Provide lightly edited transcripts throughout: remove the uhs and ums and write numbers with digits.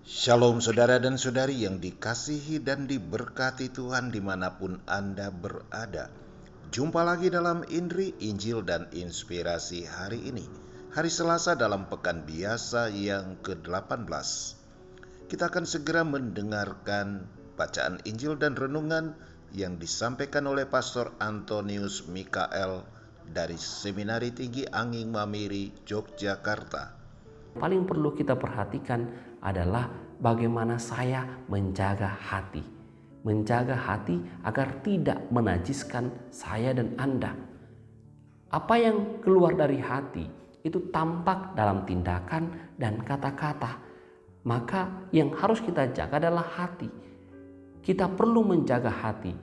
Shalom saudara dan saudari yang dikasihi dan diberkati Tuhan dimanapun Anda berada. Jumpa lagi dalam Indri, Injil dan Inspirasi hari ini, hari Selasa dalam pekan biasa yang ke-18. Kita akan segera mendengarkan bacaan Injil dan renungan yang disampaikan oleh Pastor Antonius Mikael dari Seminari Tinggi Anging Mamiri, Yogyakarta. Paling perlu kita perhatikan adalah bagaimana saya menjaga hati. Menjaga hati agar tidak menajiskan saya dan Anda. Apa yang keluar dari hati itu tampak dalam tindakan dan kata-kata. Maka yang harus kita jaga adalah hati. Kita perlu menjaga hati.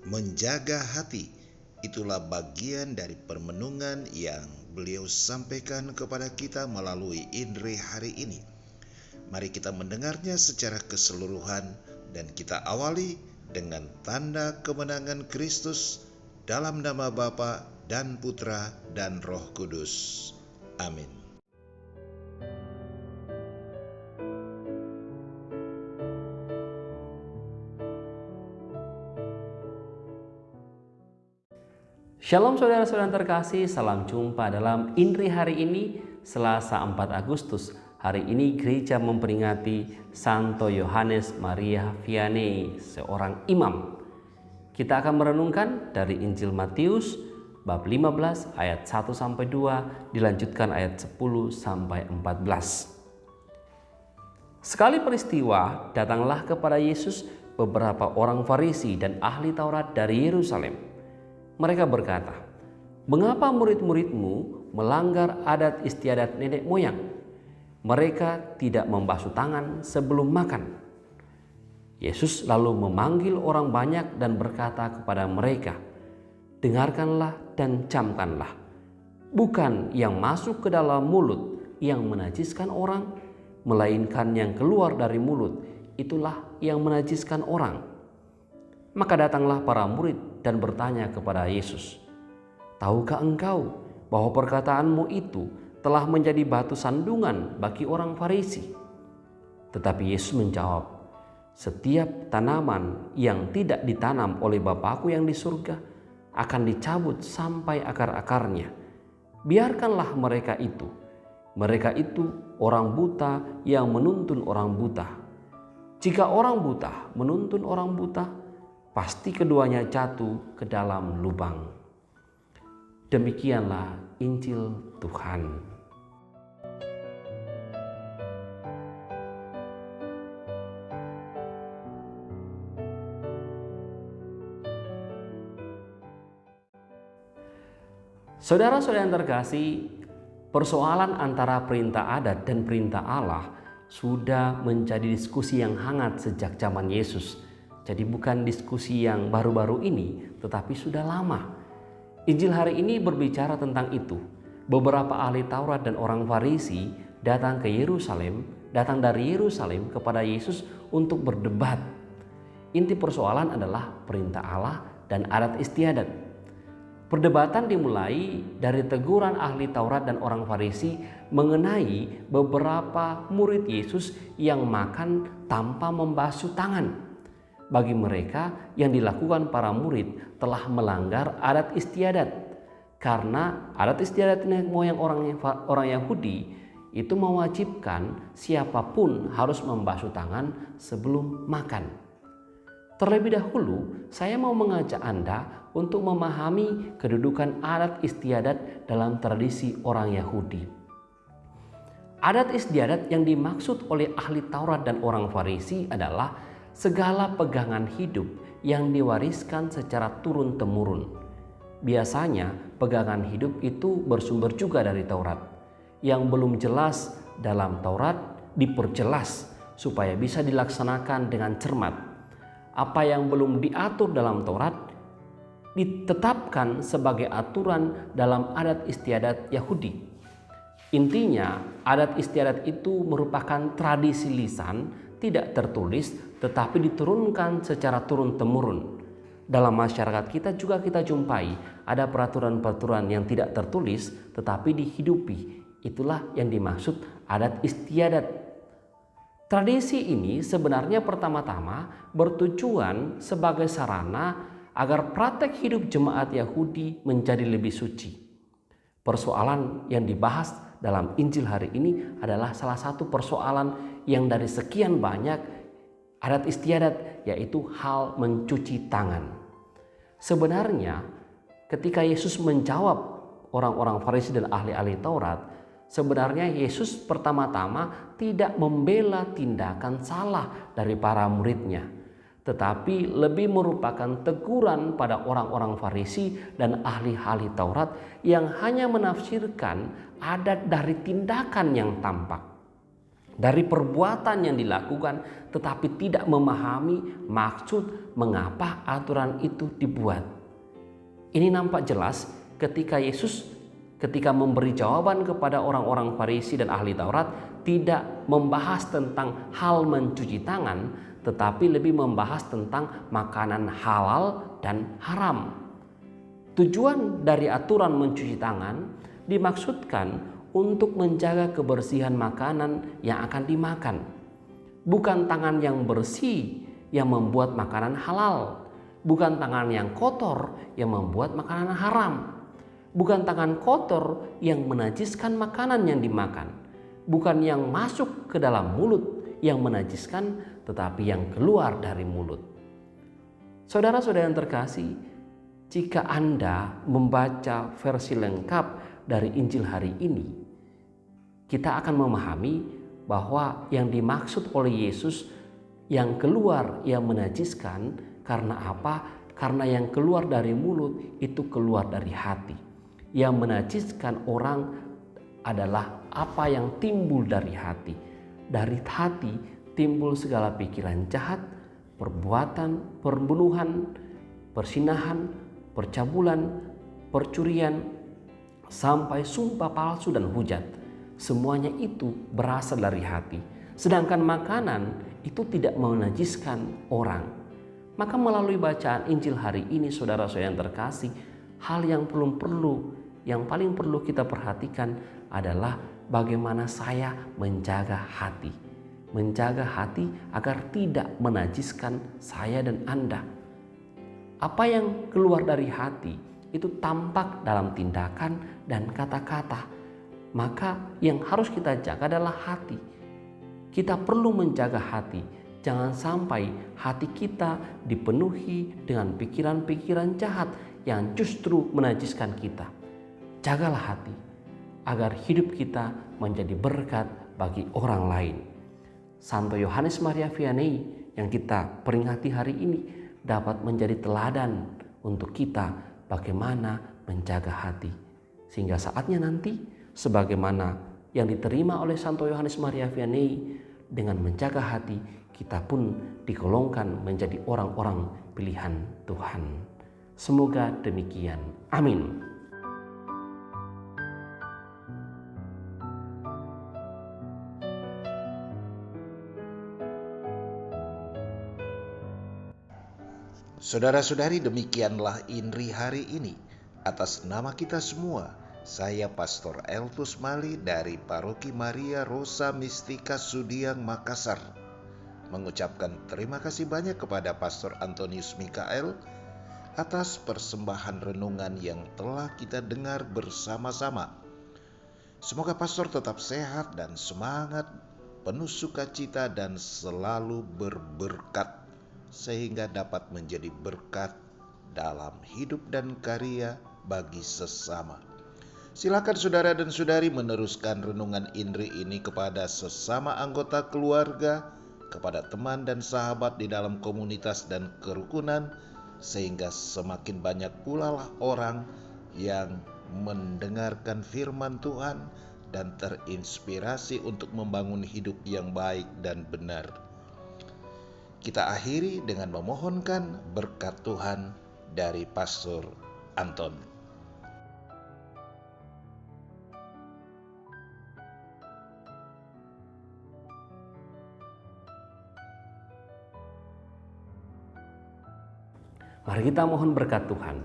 Menjaga hati, itulah bagian dari permenungan yang beliau sampaikan kepada kita melalui Indri hari ini. Mari kita mendengarnya secara keseluruhan dan kita awali dengan tanda kemenangan Kristus dalam nama Bapa dan Putra dan Roh Kudus. Amin. Shalom saudara-saudara terkasih, salam jumpa dalam Indri hari ini, Selasa 4 Agustus. Hari ini gereja memperingati Santo Yohanes Maria Vianney, seorang imam. Kita akan merenungkan dari Injil Matius bab 15 ayat 1-2, dilanjutkan ayat 10-14. Sekali peristiwa, datanglah kepada Yesus beberapa orang Farisi dan ahli Taurat dari Yerusalem. Mereka berkata, "Mengapa murid-muridmu melanggar adat istiadat nenek moyang? Mereka tidak membasuh tangan sebelum makan." Yesus lalu memanggil orang banyak dan berkata kepada mereka, "Dengarkanlah dan camkanlah. Bukan yang masuk ke dalam mulut yang menajiskan orang, melainkan yang keluar dari mulut, itulah yang menajiskan orang." Maka datanglah para murid dan bertanya kepada Yesus, "Tahukah engkau bahwa perkataanmu itu telah menjadi batu sandungan bagi orang Farisi?" Tetapi Yesus menjawab, "Setiap tanaman yang tidak ditanam oleh Bapa-Ku yang di surga akan dicabut sampai akar-akarnya. Biarkanlah mereka itu. Mereka itu orang buta yang menuntun orang buta. Jika orang buta menuntun orang buta, pasti keduanya jatuh ke dalam lubang." Demikianlah Injil Tuhan. Saudara-saudara yang terkasih, persoalan antara perintah adat dan perintah Allah sudah menjadi diskusi yang hangat sejak zaman Yesus. Jadi bukan diskusi yang baru-baru ini, tetapi sudah lama. Injil hari ini berbicara tentang itu. Beberapa ahli Taurat dan orang Farisi datang dari Yerusalem kepada Yesus untuk berdebat. Inti persoalan adalah perintah Allah dan adat istiadat. Perdebatan dimulai dari teguran ahli Taurat dan orang Farisi mengenai beberapa murid Yesus yang makan tanpa membasuh tangan. Bagi mereka, yang dilakukan para murid telah melanggar adat istiadat, karena adat istiadat nenek moyang orang Yahudi itu mewajibkan siapapun harus membasuh tangan sebelum makan. Terlebih dahulu, saya mau mengajak Anda untuk memahami kedudukan adat istiadat dalam tradisi orang Yahudi. Adat istiadat yang dimaksud oleh ahli Taurat dan orang Farisi adalah segala pegangan hidup yang diwariskan secara turun-temurun. Biasanya pegangan hidup itu bersumber juga dari Taurat. Yang belum jelas dalam Taurat diperjelas supaya bisa dilaksanakan dengan cermat. Apa yang belum diatur dalam Taurat ditetapkan sebagai aturan dalam adat istiadat Yahudi. Intinya, adat istiadat itu merupakan tradisi lisan, tidak tertulis, tetapi diturunkan secara turun-temurun. Dalam masyarakat kita juga kita jumpai ada peraturan-peraturan yang tidak tertulis tetapi dihidupi. Itulah yang dimaksud adat istiadat. Tradisi ini sebenarnya pertama-tama bertujuan sebagai sarana agar praktek hidup jemaat Yahudi menjadi lebih suci. Persoalan yang dibahas dalam Injil hari ini adalah salah satu persoalan yang dari sekian banyak adat istiadat, yaitu hal mencuci tangan. Sebenarnya ketika Yesus menjawab orang-orang Farisi dan ahli-ahli Taurat, sebenarnya Yesus pertama-tama tidak membela tindakan salah dari para muridnya, tetapi lebih merupakan teguran pada orang-orang Farisi dan ahli-ahli Taurat yang hanya menafsirkan adat dari tindakan yang tampak, dari perbuatan yang dilakukan, tetapi tidak memahami maksud mengapa aturan itu dibuat. Ini nampak jelas ketika Yesus memberi jawaban kepada orang-orang Farisi dan ahli Taurat tidak membahas tentang hal mencuci tangan, tetapi lebih membahas tentang makanan halal dan haram. Tujuan dari aturan mencuci tangan dimaksudkan untuk menjaga kebersihan makanan yang akan dimakan. Bukan tangan yang bersih yang membuat makanan halal, bukan tangan yang kotor yang membuat makanan haram, bukan tangan kotor yang menajiskan makanan yang dimakan, bukan yang masuk ke dalam mulut yang menajiskan, tetapi yang keluar dari mulut. Saudara-saudara yang terkasih, jika Anda membaca versi lengkap dari Injil hari ini, kita akan memahami bahwa yang dimaksud oleh Yesus yang keluar yang menajiskan karena apa? Karena yang keluar dari mulut itu keluar dari hati. Yang menajiskan orang adalah apa yang timbul dari hati. Dari hati timbul segala pikiran jahat, perbuatan, pembunuhan, persinahan, percabulan, percurian, sampai sumpah palsu dan hujat. Semuanya itu berasal dari hati. Sedangkan makanan itu tidak menajiskan orang. Maka melalui bacaan Injil hari ini, saudara-saudara yang terkasih, hal yang paling perlu kita perhatikan adalah bagaimana saya menjaga hati. Menjaga hati agar tidak menajiskan saya dan Anda. Apa yang keluar dari hati itu tampak dalam tindakan dan kata-kata. Maka yang harus kita jaga adalah hati. Kita perlu menjaga hati. Jangan sampai hati kita dipenuhi dengan pikiran-pikiran jahat yang justru menajiskan kita. Jagalah hati agar hidup kita menjadi berkat bagi orang lain. Santo Yohanes Maria Vianney yang kita peringati hari ini dapat menjadi teladan untuk kita bagaimana menjaga hati. Sehingga saatnya nanti sebagaimana yang diterima oleh Santo Yohanes Maria Vianney, dengan menjaga hati kita pun digolongkan menjadi orang-orang pilihan Tuhan. Semoga demikian. Amin. Saudara-saudari, demikianlah Inri hari ini. Atas nama kita semua, saya Pastor Eltus Mali dari Paroki Maria Rosa Mistika Sudiang Makassar mengucapkan terima kasih banyak kepada Pastor Antonius Mikael atas persembahan renungan yang telah kita dengar bersama-sama. Semoga Pastor tetap sehat dan semangat, penuh sukacita dan selalu berberkat, sehingga dapat menjadi berkat dalam hidup dan karya bagi sesama. Silakan saudara dan saudari meneruskan renungan Inri ini kepada sesama anggota keluarga, kepada teman dan sahabat di dalam komunitas dan kerukunan, sehingga semakin banyak pula lah orang yang mendengarkan firman Tuhan dan terinspirasi untuk membangun hidup yang baik dan benar. Kita akhiri dengan memohonkan berkat Tuhan dari Pastor Anton. Mari kita mohon berkat Tuhan.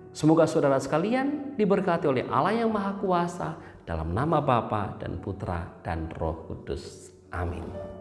Semoga saudara sekalian diberkati oleh Allah yang Maha Kuasa, dalam nama Bapa dan Putra dan Roh Kudus. Amin.